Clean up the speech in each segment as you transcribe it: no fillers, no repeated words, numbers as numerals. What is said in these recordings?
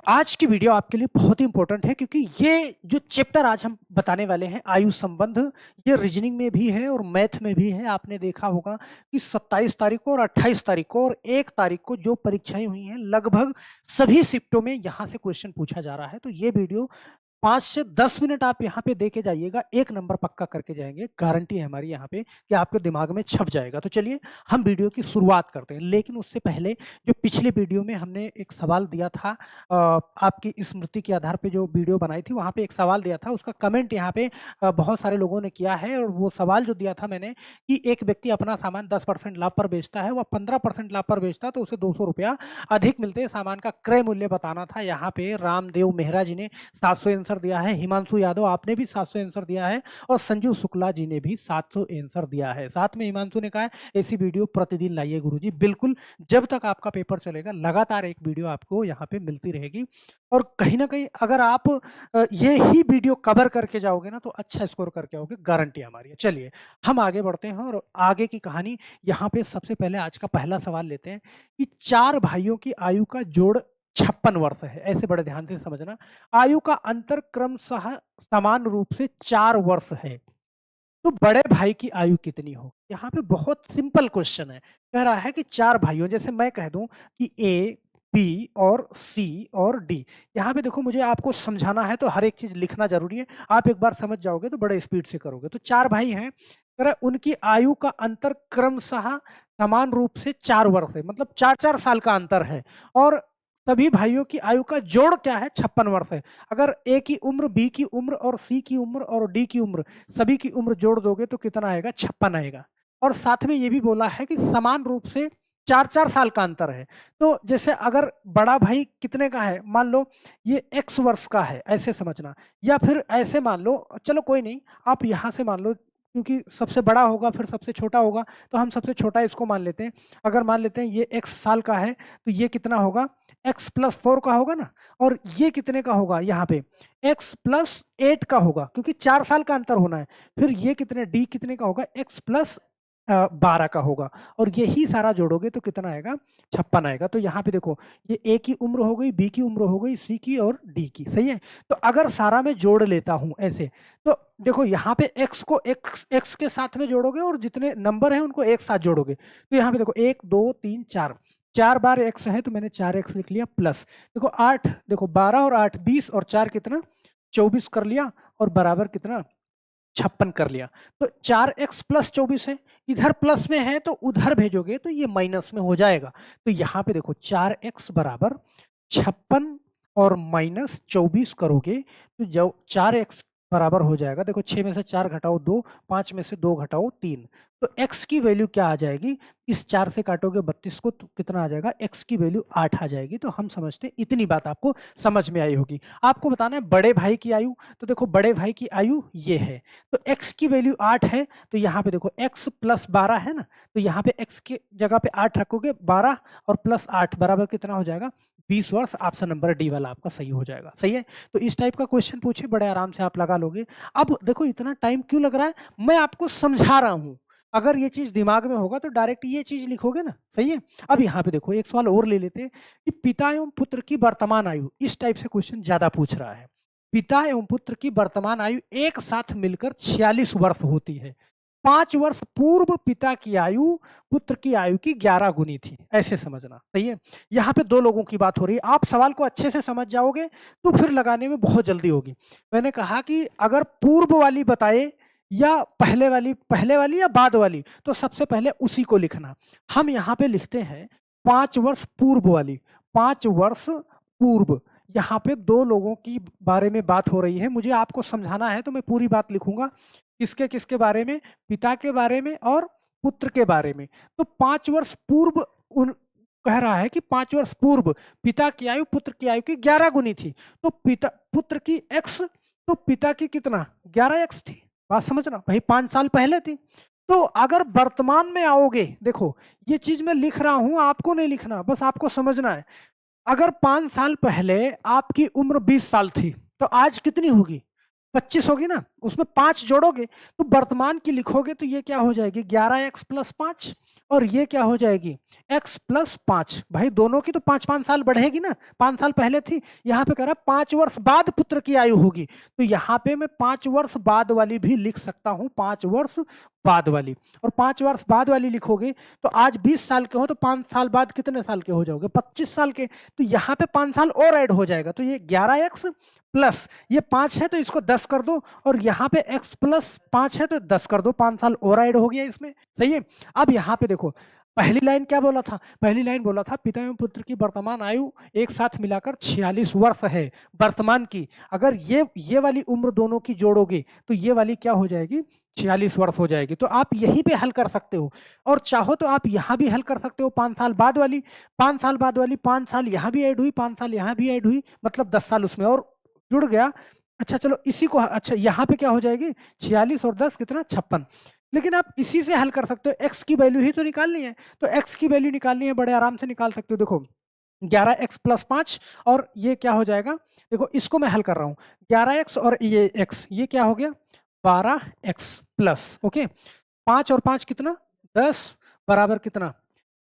आज की वीडियो आपके लिए बहुत ही इंपॉर्टेंट है क्योंकि ये जो चैप्टर आज हम बताने वाले हैं आयु संबंध, ये रीजनिंग में भी है और मैथ में भी है। आपने देखा होगा कि 27 तारीख को और 28 तारीख को और 1 तारीख को जो परीक्षाएं हुई हैं लगभग सभी शिफ्टों में यहाँ से क्वेश्चन पूछा जा रहा है। तो ये वीडियो 5 से 10 मिनट आप यहाँ पे देके जाइएगा, 1 नंबर पक्का करके जाएंगे। गारंटी है हमारी यहाँ पे कि आपके दिमाग में छप जाएगा। तो चलिए हम वीडियो की शुरुआत करते हैं, लेकिन उससे पहले जो पिछले वीडियो में हमने एक सवाल दिया था, आपकी स्मृति के आधार पे जो वीडियो बनाई थी वहाँ पे एक सवाल दिया था, उसका कमेंट यहाँ पे बहुत सारे लोगों ने किया है। और वो सवाल जो दिया था मैंने कि एक व्यक्ति अपना सामान 10% लाभ पर बेचता है, वह 15% लाभ पर बेचता तो उसे 200 रुपया अधिक मिलते। सामान का क्रय मूल्य बताना था। यहाँ पे रामदेव मेहरा जी ने 700 आंसर दिया है, हिमांशु यादव आपने भी 700 आंसर दिया है और संजू शुक्ला जी ने भी 700 आंसर दिया है। साथ में हिमांशु ने कहा है ऐसी वीडियो प्रतिदिन लाइए गुरुजी। बिल्कुल, जब तक आपका पेपर चलेगा लगातार एक वीडियो आपको यहाँ पे मिलती रहेगी। और कहीं ना कहीं अगर आप ये ही वीडियो कवर करके जाओगे ना तो अच्छा स्कोर करके आओगे, गारंटी हमारी है। चलिए हम आगे बढ़ते हैं और आगे की कहानी यहाँ पे सबसे पहले आज का पहला सवाल लेते हैं कि 4 भाइयों की आयु का जोड़ 56 वर्ष है। ऐसे बड़े ध्यान से समझना, आयु का अंतर क्रमशः समान रूप से 4 वर्ष है, तो बड़े भाई की आयु कितनी हो। यहाँ पे बहुत सिंपल क्वेश्चन है। कह रहा है कि 4 भाइयों, जैसे मैं कह दूं कि ए, बी और सी और डी। यहाँ पे देखो, मुझे आपको समझाना है तो हर एक चीज लिखना जरूरी है। आप एक बार समझ जाओगे तो बड़े स्पीड से करोगे। तो 4 भाई हैं, कह रहा है उनकी आयु का अंतर क्रमशः समान रूप से 4 वर्ष है, मतलब 4-4 साल का अंतर है। और सभी भाइयों की आयु का जोड़ क्या है, 56 वर्ष है। अगर ए की उम्र, बी की उम्र और सी की उम्र और डी की उम्र, सभी की उम्र जोड़ दोगे तो कितना आएगा, 56 आएगा। और साथ में ये भी बोला है कि समान रूप से 4-4 साल का अंतर है। तो जैसे अगर बड़ा भाई कितने का है, मान लो ये x वर्ष का है, ऐसे समझना। या फिर ऐसे मान लो, चलो कोई नहीं, आप यहाँ से मान लो, क्योंकि सबसे बड़ा होगा फिर सबसे छोटा होगा, तो हम सबसे छोटा इसको मान लेते हैं। अगर मान लेते हैं ये x साल का है तो ये कितना होगा, x प्लस 4 का होगा ना। और ये कितने का होगा, यहाँ पे x प्लस 8 का होगा, क्योंकि 4 साल का अंतर होना है। फिर ये कितने, d कितने का होगा, x प्लस 12 का होगा। और यही सारा जोड़ोगे तो कितना आएगा, 56 आएगा। तो यहाँ पे देखो, ये ए की उम्र हो गई, बी की उम्र हो गई, सी की और डी की, सही है। तो अगर सारा मैं जोड़ लेता हूं ऐसे, तो देखो यहाँ पे x को x के साथ में जोड़ोगे और जितने नंबर हैं उनको एक साथ जोड़ोगे। तो यहाँ पे देखो 1 2 3 4, 4 बार x है तो मैंने 4x लिख लिया, प्लस देखो 8, देखो 12 और 8 20 और 4 कितना, 24 कर लिया, और बराबर कितना, 56 कर लिया। तो 4x प्लस 24 है, इधर प्लस में है तो उधर भेजोगे तो ये माइनस में हो जाएगा। तो यहाँ पे देखो 4x बराबर 56 और माइनस 24 करोगे तो जो 4x बराबर हो जाएगा, देखो 6 में से 4 घटाओ 2, 5 में से 2 घटाओ 3, तो x की वैल्यू क्या आ जाएगी, इस 4 से काटोगे 32 को तो कितना आ जाएगा, x की वैल्यू 8 आ जाएगी। तो हम समझते हैं इतनी बात आपको समझ में आई होगी। आपको बताना है बड़े भाई की आयु, तो देखो बड़े भाई की आयु ये है, तो x की वैल्यू 8 है। तो यहाँ पे देखो x प्लस 12 है ना, तो यहाँ पे x की जगह पे 8 रखोगे, 12 और प्लस 8 बराबर कितना हो जाएगा, 20 वर्ष। ऑप्शन नंबर डी वाला आपका सही हो जाएगा, सही है। तो इस टाइप का क्वेश्चन पूछे, बड़े आराम से आप लगा लोगे। अब देखो इतना टाइम क्यों लग रहा है, मैं आपको समझा रहा हूं। अगर ये चीज दिमाग में होगा तो डायरेक्ट ये चीज लिखोगे ना, सही है। अब यहाँ पे देखो एक सवाल और ले लेते हैं कि पिता एवं पुत्र की वर्तमान आयु, इस टाइप से क्वेश्चन ज्यादा पूछ रहा है। पिता एवं पुत्र की वर्तमान आयु एक साथ मिलकर 46 वर्ष होती है। 5 वर्ष पूर्व पिता की आयु पुत्र की आयु की 11 गुनी थी, ऐसे समझना, सही है। यहाँ पे दो लोगों की बात हो रही है। आप सवाल को अच्छे से समझ जाओगे तो फिर लगाने में बहुत जल्दी होगी। मैंने कहा कि अगर पूर्व वाली बताए या पहले वाली या बाद वाली, तो सबसे पहले उसी को लिखना। हम यहाँ पे लिखते हैं 5 वर्ष पूर्व वाली, 5 वर्ष पूर्व। यहाँ पे दो लोगों की बारे में बात हो रही है, मुझे आपको समझाना है तो मैं पूरी बात लिखूंगा। किसके किसके बारे में, पिता के बारे में और पुत्र के बारे में। तो 5 वर्ष पूर्व कह रहा है कि 5 वर्ष पूर्व पिता की आयु पुत्र की आयु की 11 गुनी थी। तो पिता पुत्र की x, तो पिता की कितना, 11x थी। बात समझना भाई, 5 साल पहले थी। तो अगर वर्तमान में आओगे, देखो ये चीज मैं लिख रहा हूं, आपको नहीं लिखना, बस आपको समझना है। अगर 5 साल पहले आपकी उम्र 20 साल थी तो आज कितनी होगी, 25 होगी ना। उसमें 5 जोड़ोगे तो वर्तमान की लिखोगे तो ये क्या हो जाएगी 11x प्लस 5 और ये क्या हो जाएगी x प्लस 5। भाई दोनों की तो 5-5 साल बढ़ेगी ना, 5 साल पहले थी, यहाँ पे कह रहा है 5 वर्ष बाद पुत्र की आयु होगी, तो यहाँ पे मैं 5 वर्ष बाद वाली भी लिख सकता हूँ, 5 वर्ष बाद वाली। और 5 वर्ष बाद वाली लिखोगे तो आज 20 साल के हो तो 5 साल बाद कितने साल के हो जाओगे 25 साल के, तो यहाँ पे 5 साल और ऐड हो जाएगा, तो ये 11x प्लस ये 5 है तो इसको 10 कर दो और यहाँ पे x प्लस 5 है तो 10 कर दो, 5 साल और ऐड हो गया इसमें, सही है। अब यहाँ पे देखो पहली लाइन क्या बोला था, पहली लाइन बोला था पिता एवं पुत्र की वर्तमान आयु एक साथ मिलाकर 46 वर्ष है वर्तमान की, अगर ये वाली उम्र दोनों की जोड़ोगे तो ये वाली क्या हो जाएगी 46 वर्ष हो जाएगी। तो आप यहीं पे हल कर सकते हो और चाहो तो आप यहाँ भी हल कर सकते हो, 5 साल बाद वाली, 5 साल बाद वाली 5 साल यहाँ भी ऐड हुई, 5 साल यहाँ भी ऐड हुई, मतलब 10 साल उसमें और जुड़ गया। अच्छा चलो इसी को, अच्छा यहाँ पे क्या हो जाएगी 46 और 10 कितना 56, लेकिन आप इसी से हल कर सकते हो, x की वैल्यू ही तो निकालनी है, तो x की वैल्यू निकालनी है बड़े आराम से निकाल सकते हो। देखो 11x प्लस 5 और ये क्या हो जाएगा, देखो इसको मैं हल कर रहा हूँ, 11x और ये x ये क्या हो गया 12x प्लस, ओके 5 और 5 कितना 10 बराबर कितना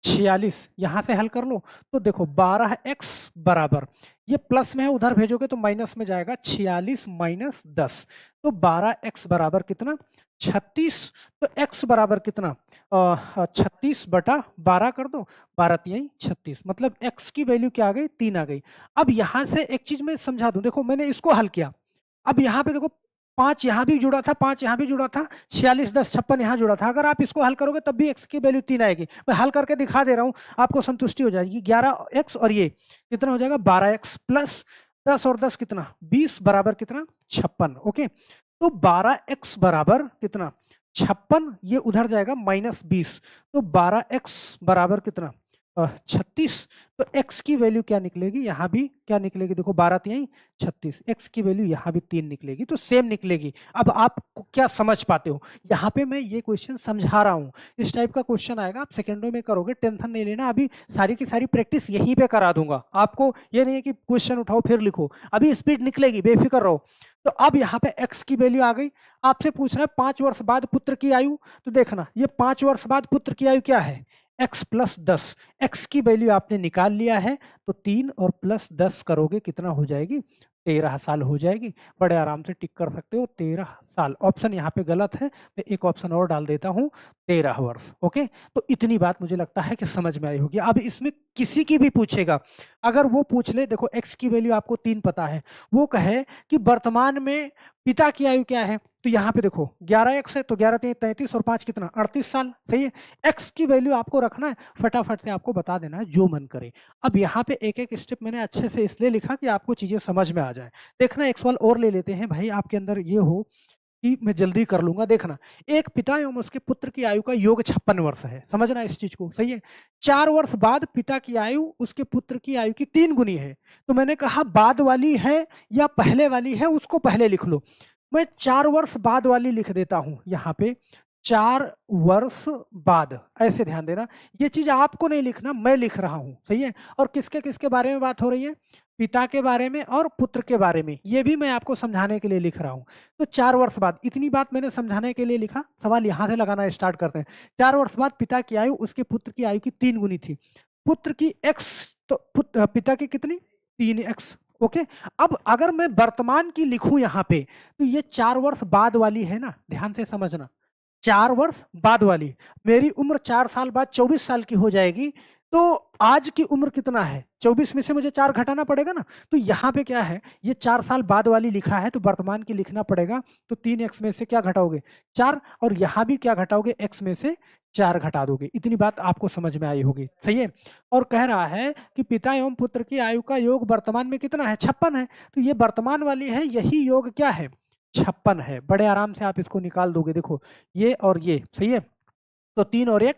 46, यहां से हल कर लो तो देखो 12x बराबर, ये प्लस में है उधर भेजोगे तो माइनस में जाएगा 46 माइनस 10, तो 12x बराबर कितना 36, तो x बराबर कितना 36 बटा 12 कर दो, 12 तिहाई 36, मतलब x की वैल्यू क्या आ गई 3 आ गई। अब यहां से एक चीज मैं समझा दूं, देखो मैंने इसको हल किया, अब यहाँ पे देखो 5 यहाँ भी जुड़ा था, 5 यहाँ भी जुड़ा था, 46 10 56 यहाँ जुड़ा था, अगर आप इसको हल करोगे तब भी x की वैल्यू 3 आएगी, मैं हल करके दिखा दे रहा हूँ आपको संतुष्टि हो जाएगी। 11x और ये कितना हो जाएगा 12x प्लस 10 और 10 कितना 20 बराबर कितना 56, ओके तो 12x बराबर कितना 56, ये उधर जाएगा माइनस 20, तो 12x बराबर कितना 36, तो x की वैल्यू क्या निकलेगी यहाँ भी क्या निकलेगी, देखो 12 तिहाई 36, x की वैल्यू यहाँ भी 3 निकलेगी, तो सेम निकलेगी। अब आप क्या समझ पाते हो, यहाँ पे मैं ये क्वेश्चन समझा रहा हूँ, इस टाइप का क्वेश्चन आएगा आप सेकंडों में करोगे, टेंशन नहीं लेना, अभी सारी की सारी प्रैक्टिस यहीं पे करा दूंगा आपको, ये नहीं है कि क्वेश्चन उठाओ फिर लिखो, अभी स्पीड निकलेगी बेफिक्र रहो। तो अब यहाँ पे x की वैल्यू आ गई, आपसे पूछ रहा है 5 वर्ष बाद पुत्र की आयु, तो देखना ये 5 वर्ष बाद पुत्र की आयु क्या है x प्लस 10, x की वैल्यू आपने निकाल लिया है तो 3 और प्लस 10 करोगे कितना हो जाएगी 13 साल हो जाएगी, बड़े आराम से टिक कर सकते हो 13 साल। ऑप्शन यहाँ पे गलत है, मैं एक ऑप्शन और डाल देता हूँ 13 वर्ष, ओके तो इतनी बात मुझे लगता है कि समझ में आई होगी। अब इसमें किसी की भी पूछेगा, अगर वो पूछ ले, देखो x की वैल्यू आपको 3 पता है, वो कहे कि वर्तमान में पिता की आयु क्या है, तो यहाँ पे देखो 11x है तो 11 33 और 5 कितना 38 साल, सही है। x की वैल्यू आपको रखना है, फटाफट से आपको बता देना है जो मन करे। अब यहाँ पे एक एक स्टेप मैंने अच्छे से इसलिए लिखा कि आपको चीजें समझ में आ जाए। देखना एक सवाल और ले लेते हैं भाई, आपके अंदर ये हो कि मैं जल्दी कर लूंगा। देखना एक पिता एवं उसके पुत्र की आयु का योग 56 वर्ष है, समझना इस चीज को, सही है। 4 वर्ष बाद पिता की आयु उसके पुत्र की आयु की 3 गुनी है, तो मैंने कहा बाद वाली है या पहले वाली है उसको पहले लिख लो, मैं 4 वर्ष बाद वाली लिख देता हूं यहाँ पे, 4 वर्ष बाद, ऐसे ध्यान देना, ये चीज आपको नहीं लिखना, मैं लिख रहा हूं, सही है। और किसके किसके बारे में बात हो रही है, पिता के बारे में और पुत्र के बारे में, ये भी मैं आपको समझाने के लिए लिख रहा हूं। तो 4 वर्ष बाद, इतनी बात मैंने समझाने के लिए लिखा, सवाल यहां से लगाना स्टार्ट करते हैं। 4 वर्ष बाद पिता की आयु उसके पुत्र की आयु की 3 गुनी थी, पुत्र की x, तो पिता की कितनी 3x, ओके। अब अगर मैं वर्तमान की लिखूं यहाँ पे, तो ये 4 वर्ष बाद वाली है ना, ध्यान से समझना, 4 वर्ष बाद वाली, मेरी उम्र 4 साल बाद 24 साल की हो जाएगी, तो आज की उम्र कितना है 24 में से मुझे 4 घटाना पड़ेगा ना, तो यहाँ पे क्या है, ये 4 साल बाद वाली लिखा है तो वर्तमान की लिखना पड़ेगा, तो 3x में से क्या घटाओगे 4, और यहाँ भी क्या घटाओगे x में से 4 घटा दोगे, इतनी बात आपको समझ में आई होगी, सही है। और कह रहा है कि पिता एवं पुत्र की आयु का योग वर्तमान में कितना है 56 है, तो ये वर्तमान वाली है, यही योग क्या है 56 है, बड़े आराम से आप इसको निकाल दोगे, देखो ये और ये, सही है। तो 3 और 1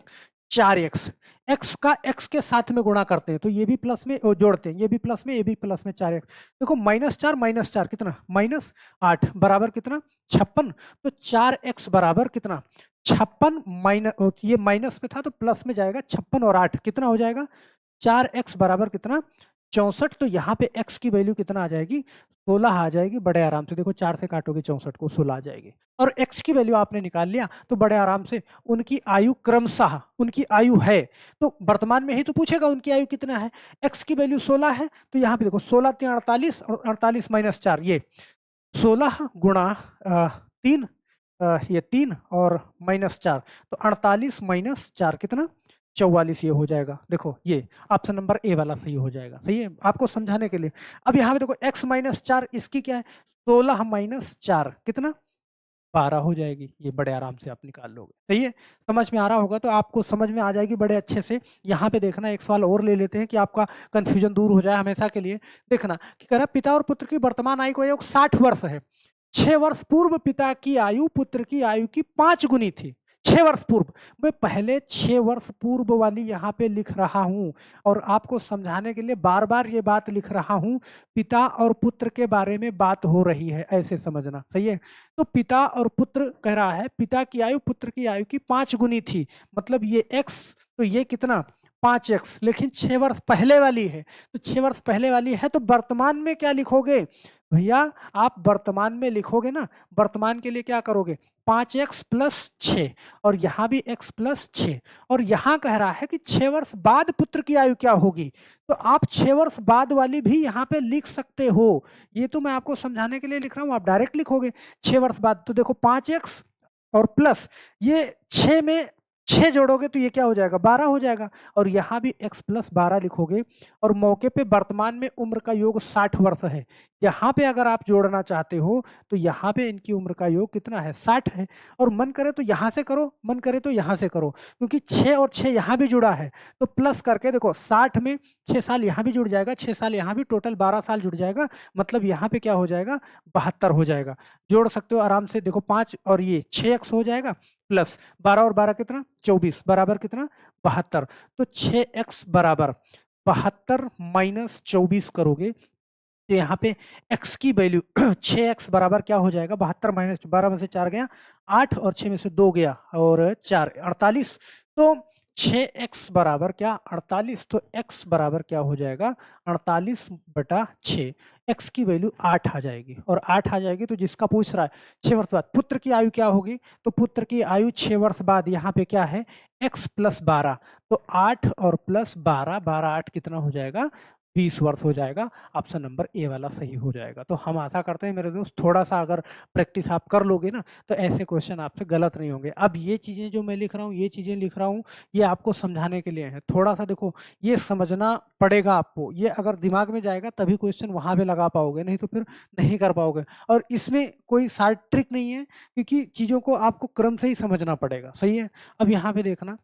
4x, x का x के साथ में गुणा करते हैं तो ये भी प्लस में जोड़ते हैं, ये भी प्लस में, ये भी प्लस में 4x, देखो -4 कितना -8 बराबर कितना 56, तो 4x बराबर कितना 56 माइनस, ये माइनस में था तो प्लस में जाएगा 56 और 8 कितना हो जाएगा 4x बराबर कितना 64, तो यहाँ पे x की वैल्यू कितना आ जाएगी, 16 आ जाएगी बड़े आराम से। देखो 4 से काटोगे 64 को, 16 आ जाएगी। और x की वैल्यू आपने निकाल लिया तो बड़े आराम से उनकी आयु क्रमशः, उनकी आयु है तो वर्तमान में ही तो पूछेगा उनकी आयु कितना है। x की वैल्यू 16 है तो यहाँ पे देखो 16 3 48 और 48 माइनस 4, ये 16 गुणा 3, ये 3 और माइनस 4, तो 48 माइनस 4 कितना, 44 ये हो जाएगा। देखो ये ऑप्शन नंबर ए वाला सही हो जाएगा। सही है, आपको समझाने के लिए। अब यहाँ पे देखो x माइनस 4, इसकी क्या है, 16 माइनस 4 कितना, 12 हो जाएगी। ये बड़े आराम से आप निकाल लोगे। सही है, समझ में आ रहा होगा तो आपको समझ में आ जाएगी बड़े अच्छे से। यहाँ पे देखना, एक सवाल और ले लेते हैं कि आपका कंफ्यूजन दूर हो जाए हमेशा के लिए। देखना कि कह रहा पिता और पुत्र की वर्तमान आयु का योग 60 वर्ष है। 6 वर्ष पूर्व पिता की आयु पुत्र की आयु की 5 गुनी थी। 6 वर्ष पूर्व, मैं पहले 6 वर्ष पूर्व वाली यहाँ पे लिख रहा हूँ और आपको समझाने के लिए बार बार ये बात लिख रहा हूँ। पिता और पुत्र के बारे में बात हो रही है, ऐसे समझना। सही है, तो पिता और पुत्र कह रहा है पिता की आयु पुत्र की आयु की 5 गुनी थी, मतलब ये x, तो ये कितना 5x, लेकिन 6 वर्ष पहले वाली है। तो 6 वर्ष पहले वाली है तो वर्तमान में क्या लिखोगे भैया, आप वर्तमान में लिखोगे ना, वर्तमान के लिए क्या करोगे, 5x प्लस 6 और यहाँ भी x प्लस 6, और यहाँ कह रहा है कि 6 वर्ष बाद पुत्र की आयु क्या होगी, तो आप 6 वर्ष बाद वाली भी यहाँ पे लिख सकते हो। ये तो मैं आपको समझाने के लिए लिख रहा हूँ, आप डायरेक्ट लिखोगे 6 वर्ष बाद। तो देखो 5x और प्लस ये 6 में 6 जोड़ोगे तो ये क्या हो जाएगा, 12 हो जाएगा, और यहाँ भी x प्लस 12 लिखोगे। और मौके पे वर्तमान में उम्र का योग 60 वर्ष है। यहाँ पे अगर आप जोड़ना चाहते हो तो यहाँ पे इनकी उम्र का योग कितना है, 60 है। और मन करे तो यहाँ से करो, मन करे तो यहाँ से करो, क्योंकि 6 और 6 यहाँ भी जुड़ा है तो प्लस करके देखो 60 में 6 साल यहाँ भी जुड़ जाएगा, 6 साल यहाँ भी, टोटल 12 साल जुड़ जाएगा, मतलब यहाँ पे क्या हो जाएगा, 72 हो जाएगा। जोड़ सकते हो आराम से, देखो 5 और ये 6x हो जाएगा प्लस 12 और 12 कितना, 24 बराबर कितना, 72। तो 6x बराबर 72 माइनस 24 करोगे तो यहाँ पे x की वैल्यू 6x बराबर क्या हो जाएगा, 72 माइनस 12 में से 4 गया 8 और 6 में से 2 गया और 4 48, तो 6x बराबर क्या, 48। तो x बराबर क्या हो जाएगा, 48 बटा 6, x की वैल्यू 8 आ जाएगी। और 8 आ जाएगी तो जिसका पूछ रहा है 6 वर्ष बाद पुत्र की आयु क्या होगी, तो पुत्र की आयु 6 वर्ष बाद यहाँ पे क्या है, x प्लस 12, तो 8 और प्लस 12, 12 8 कितना हो जाएगा, 20 वर्ष हो जाएगा। ऑप्शन नंबर ए वाला सही हो जाएगा। तो हम आशा करते हैं मेरे दोस्त, थोड़ा सा अगर प्रैक्टिस आप कर लोगे ना तो ऐसे क्वेश्चन आपसे गलत नहीं होंगे। अब ये चीज़ें जो मैं लिख रहा हूँ, ये चीज़ें लिख रहा हूँ, ये आपको समझाने के लिए है। थोड़ा सा देखो ये समझना पड़ेगा आपको, ये अगर दिमाग में जाएगा तभी क्वेश्चन वहाँ पे लगा पाओगे, नहीं तो फिर नहीं कर पाओगे। और इसमें कोई शार्ट ट्रिक नहीं है, क्योंकि चीज़ों को आपको क्रम से ही समझना पड़ेगा। सही है, अब यहाँ पे देखना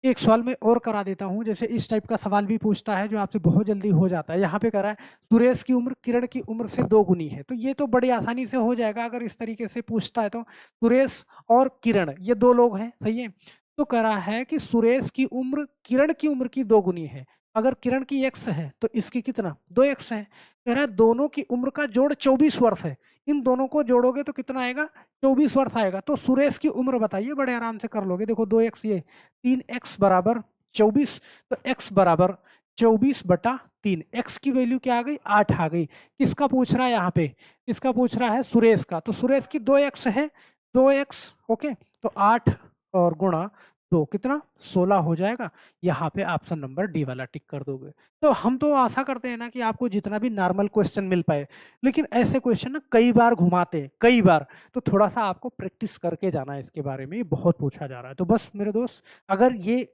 एक सवाल मैं और करा देता हूं, जैसे इस टाइप का सवाल भी पूछता है जो आपसे बहुत जल्दी हो जाता है। यहाँ पे कह रहा है सुरेश की उम्र किरण की उम्र से 2 गुनी है, तो ये तो बड़ी आसानी से हो जाएगा अगर इस तरीके से पूछता है। तो सुरेश और किरण ये 2 लोग हैं, सही है। तो कह रहा है कि सुरेश की उम्र किरण की उम्र की 2 गुनी है। अगर किरण की x है तो इसकी कितना, 2x है। कह रहा है दोनों की उम्र का जोड़ 24 वर्ष है, इन दोनों को जोड़ोगे तो कितना आएगा, 24 वर्ष आएगा। तो सुरेश की उम्र बताइए, बड़े आराम से कर लोगे। देखो 2x ये 3x बराबर 24, तो x बराबर 24 बटा 3, x की वैल्यू क्या आ गई, 8 आ गई। किसका पूछ रहा है यहाँ पे, इसका पूछ रहा है सुरेश का, तो सुरेश की 2x है, 2x ओके, तो 8 और गुणा 2 कितना, 16 हो जाएगा। यहाँ पे ऑप्शन नंबर डी वाला टिक कर दोगे। तो हम तो आशा करते हैं ना कि आपको जितना भी नॉर्मल क्वेश्चन मिल पाए, लेकिन ऐसे क्वेश्चन ना कई बार घुमाते हैं, कई बार, तो थोड़ा सा आपको प्रैक्टिस करके जाना है इसके बारे में, ये बहुत पूछा जा रहा है। तो बस मेरे दोस्त, अगर ये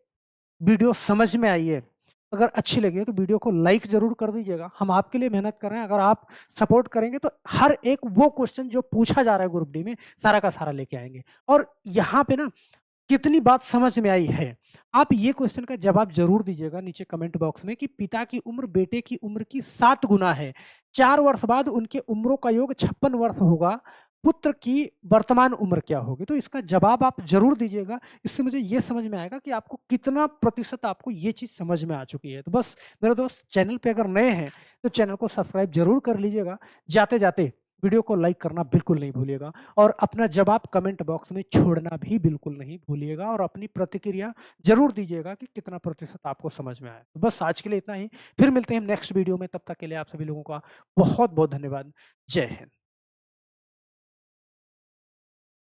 वीडियो समझ में आई है, अगर अच्छी लगी है तो वीडियो को लाइक जरूर कर दीजिएगा। हम आपके लिए मेहनत कर रहे हैं, अगर आप सपोर्ट करेंगे तो हर एक वो क्वेश्चन जो पूछा जा रहा है ग्रुप डी में सारा का सारा लेके आएंगे। और यहाँ पे ना कितनी बात समझ में आई है, आप ये क्वेश्चन का जवाब जरूर दीजिएगा नीचे कमेंट बॉक्स में कि पिता की उम्र बेटे की उम्र की 7 गुना है, 4 वर्ष बाद उनके उम्रों का योग 56 वर्ष होगा, पुत्र की वर्तमान उम्र क्या होगी। तो इसका जवाब आप जरूर दीजिएगा, इससे मुझे ये समझ में आएगा कि आपको कितना प्रतिशत आपको ये चीज समझ में आ चुकी है। तो बस मेरे दोस्त, चैनल पे अगर नए हैं तो चैनल को सब्सक्राइब जरूर कर लीजिएगा। जाते जाते वीडियो को लाइक करना बिल्कुल नहीं भूलिएगा और अपना जवाब कमेंट बॉक्स में छोड़ना भी बिल्कुल नहीं भूलिएगा और अपनी प्रतिक्रिया ज़रूर दीजिएगा कि कितना प्रतिशत आपको समझ में आया। तो बस आज के लिए इतना ही, फिर मिलते हैं नेक्स्ट वीडियो में, तब तक के लिए आप सभी लोगों का बहुत-बहुत धन्यवाद। जय हिंद।